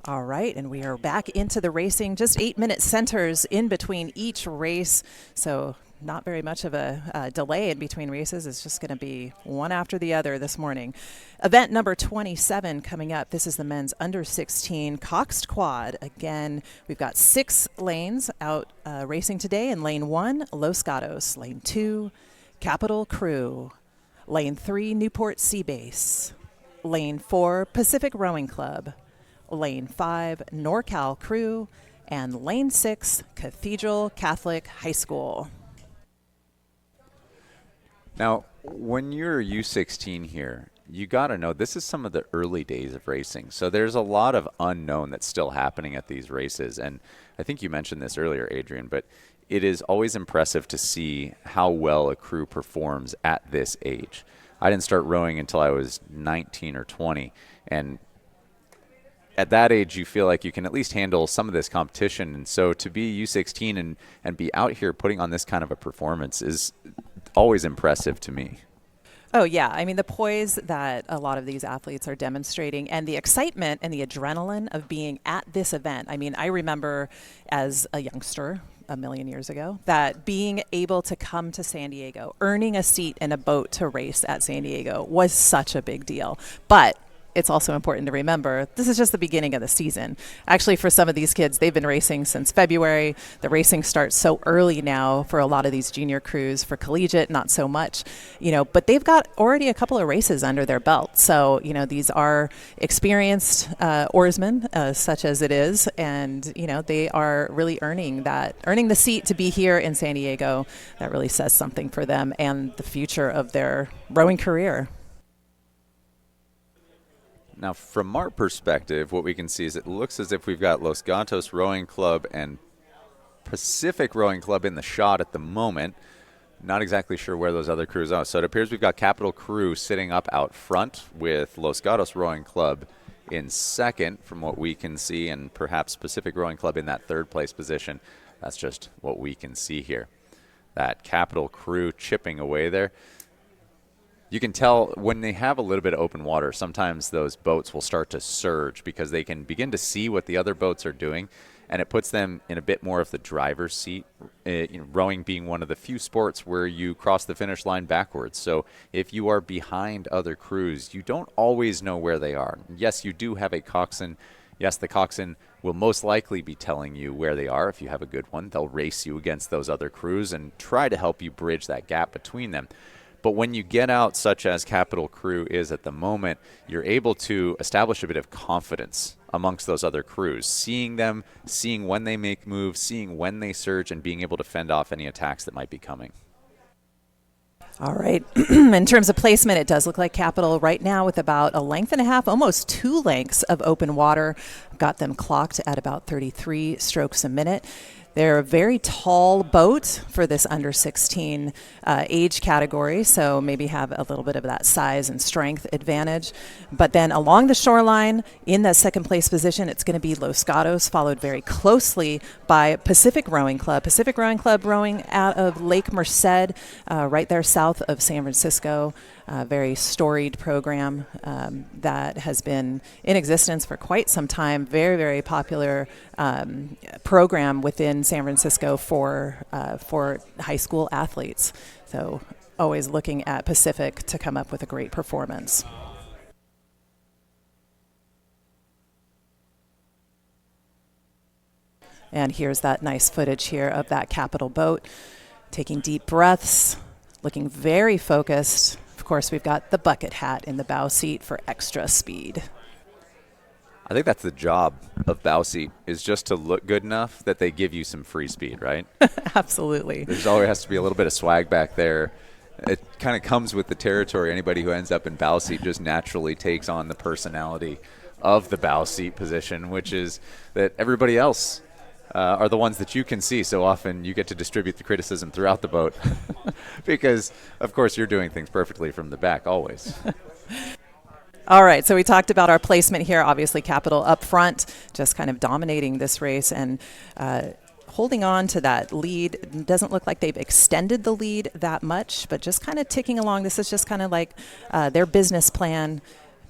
All right, and we are back into the racing, just 8-minute centers in between each race. So not very much of a delay in between races. It's just going to be one after the other this morning. Event number 27 coming up. This is the men's under 16 coxed quad. Again, we've got 6 lanes out racing today. In lane 1, Los Gatos. Lane 2, Capital Crew. Lane 3, Newport Sea Base. Lane 4, Pacific Rowing Club. Lane 5, NorCal Crew. And Lane 6, Cathedral Catholic High School. Now, when you're U16 here, you got to know this is some of the early days of racing. So there's a lot of unknown that's still happening at these races. And I think you mentioned this earlier, Adrian, but it is always impressive to see how well a crew performs at this age. I didn't start rowing until I was 19 or 20. And at that age, you feel like you can at least handle some of this competition. And so to be U16 and be out here putting on this kind of a performance is always impressive to me. Oh, yeah. I mean, the poise that a lot of these athletes are demonstrating and the excitement and the adrenaline of being at this event. I mean, I remember as a youngster a million years ago that being able to come to San Diego, earning a seat in a boat to race at San Diego was such a big deal. But it's also important to remember this is just the beginning of the season. Actually, for some of these kids, they've been racing since February. The racing starts so early now for a lot of these junior crews. For collegiate, not so much, but they've got already a couple of races under their belt. So, these are experienced oarsmen, such as it is, and, they are really earning the seat to be here in San Diego. That really says something for them and the future of their rowing career. Now, from our perspective, what we can see is it looks as if we've got Los Gatos Rowing Club and Pacific Rowing Club in the shot at the moment. Not exactly sure where those other crews are. So it appears we've got Capital Crew sitting up out front with Los Gatos Rowing Club in second from what we can see, and perhaps Pacific Rowing Club in that third place position. That's just what we can see here. That Capital Crew chipping away there. You can tell when they have a little bit of open water, sometimes those boats will start to surge because they can begin to see what the other boats are doing, and it puts them in a bit more of the driver's seat, rowing being one of the few sports where you cross the finish line backwards. So if you are behind other crews, you don't always know where they are. Yes, you do have a coxswain. Yes, the coxswain will most likely be telling you where they are if you have a good one. They'll race you against those other crews and try to help you bridge that gap between them. But when you get out, such as Capital Crew is at the moment, you're able to establish a bit of confidence amongst those other crews, seeing them, seeing when they make moves, seeing when they surge, and being able to fend off any attacks that might be coming. All right. In terms of placement, it does look like Capital right now with about a length and a half, almost 2 lengths of open water. Got them clocked at about 33 strokes a minute. They're a very tall boat for this under 16 age category, so maybe have a little bit of that size and strength advantage. But then along the shoreline, in that second place position, it's going to be Los Gatos, followed very closely by Pacific Rowing Club. Pacific Rowing Club rowing out of Lake Merced, right there south of San Francisco. Very storied program that has been in existence for quite some time. Very, very popular program within San Francisco for high school athletes. So always looking at Pacific to come up with a great performance. And here's that nice footage here of that Capital boat taking deep breaths, looking very focused. Of course, we've got the bucket hat in the bow seat for extra speed. I think that's the job of bow seat, is just to look good enough that they give you some free speed, right? Absolutely. There's always has to be a little bit of swag back there. It kind of comes with the territory. Anybody who ends up in bow seat just naturally takes on the personality of the bow seat position, which is that everybody else are the ones that you can see. So often you get to distribute the criticism throughout the boat because, of course, you're doing things perfectly from the back always. All right, so we talked about our placement here. Obviously, Capital up front, just kind of dominating this race and holding on to that lead. It doesn't look like they've extended the lead that much, but just kind of ticking along. This is just kind of like their business plan,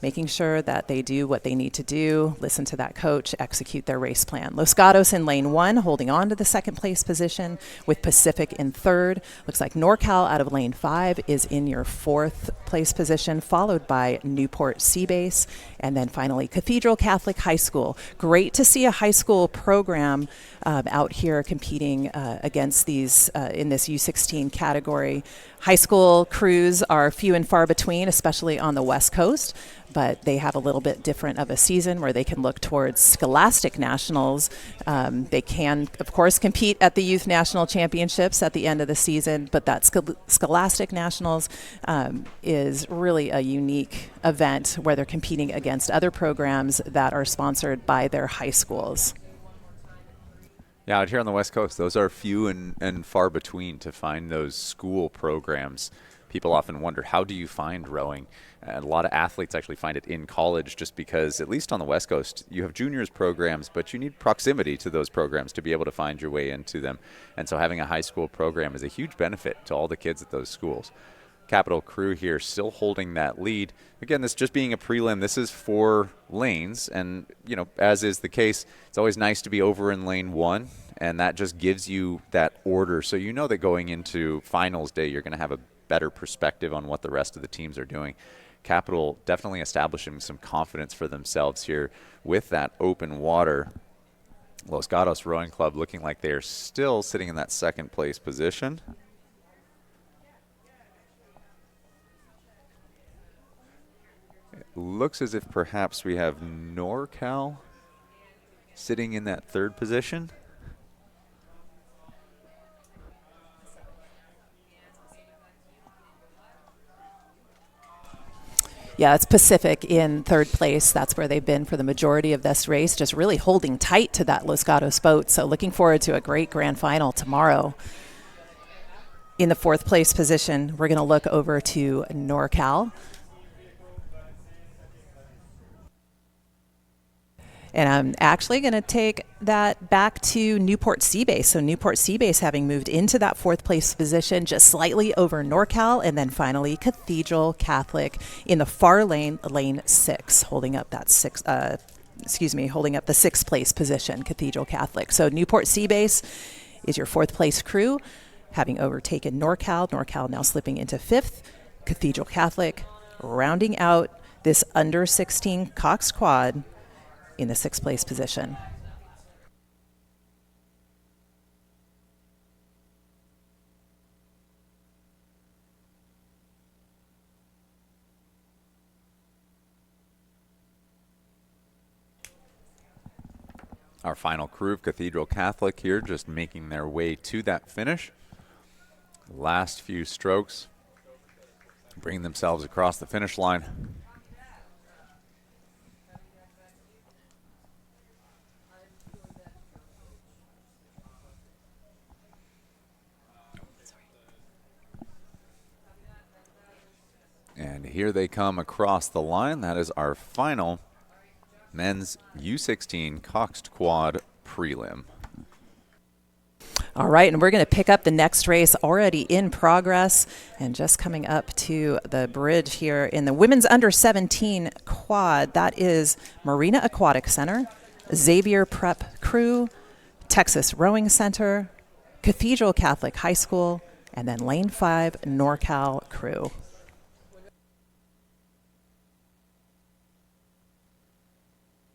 making sure that they do what they need to do, listen to that coach, execute their race plan. Los Gatos in lane 1, holding on to the second place position, with Pacific in third. Looks like NorCal out of lane 5 is in your 4th place position, followed by Newport Seabase, and then finally Cathedral Catholic High School. Great to see a high school program out here competing against these in this U16 category. High school crews are few and far between, especially on the West Coast, but they have a little bit different of a season where they can look towards Scholastic Nationals. They can, of course, compete at the Youth National Championships at the end of the season, but that Scholastic Nationals is really a unique event where they're competing against other programs that are sponsored by their high schools. Yeah, out here on the West Coast, those are few and far between to find those school programs. People often wonder, how do you find rowing? And a lot of athletes actually find it in college just because, at least on the West Coast, you have juniors programs, but you need proximity to those programs to be able to find your way into them. And so having a high school program is a huge benefit to all the kids at those schools. Capital Crew here still holding that lead. Again, this just being a prelim, this is 4 lanes, and as is the case, it's always nice to be over in lane 1, and that just gives you that order, so you know that going into finals day you're going to have a better perspective on what the rest of the teams are doing. Capital definitely establishing some confidence for themselves here with that open water. Los Gatos Rowing Club looking like they are still sitting in that second place position. Looks as if perhaps we have NorCal sitting in that 3rd position. Yeah, it's Pacific in 3rd place. That's where they've been for the majority of this race, just really holding tight to that Los Gatos boat. So looking forward to a great grand final tomorrow. In the 4th place position, we're going to look over to NorCal. And I'm actually going to take that back to Newport Seabase. So Newport Seabase having moved into that 4th place position, just slightly over NorCal, and then finally Cathedral Catholic in the far lane, lane 6, holding up that holding up the 6th place position, Cathedral Catholic. So Newport Seabase is your 4th place crew, having overtaken NorCal. NorCal now slipping into 5th. Cathedral Catholic rounding out this under 16 Cox quad in the 6th place position. Our final crew of Cathedral Catholic here just making their way to that finish. Last few strokes, bringing themselves across the finish line. And here they come across the line. That is our final men's U16 Coxed Quad prelim. All right, and we're going to pick up the next race already in progress and just coming up to the bridge here in the women's under 17 quad. That is Marina Aquatic Center, Xavier Prep Crew, Texas Rowing Center, Cathedral Catholic High School, and then lane 5 NorCal Crew.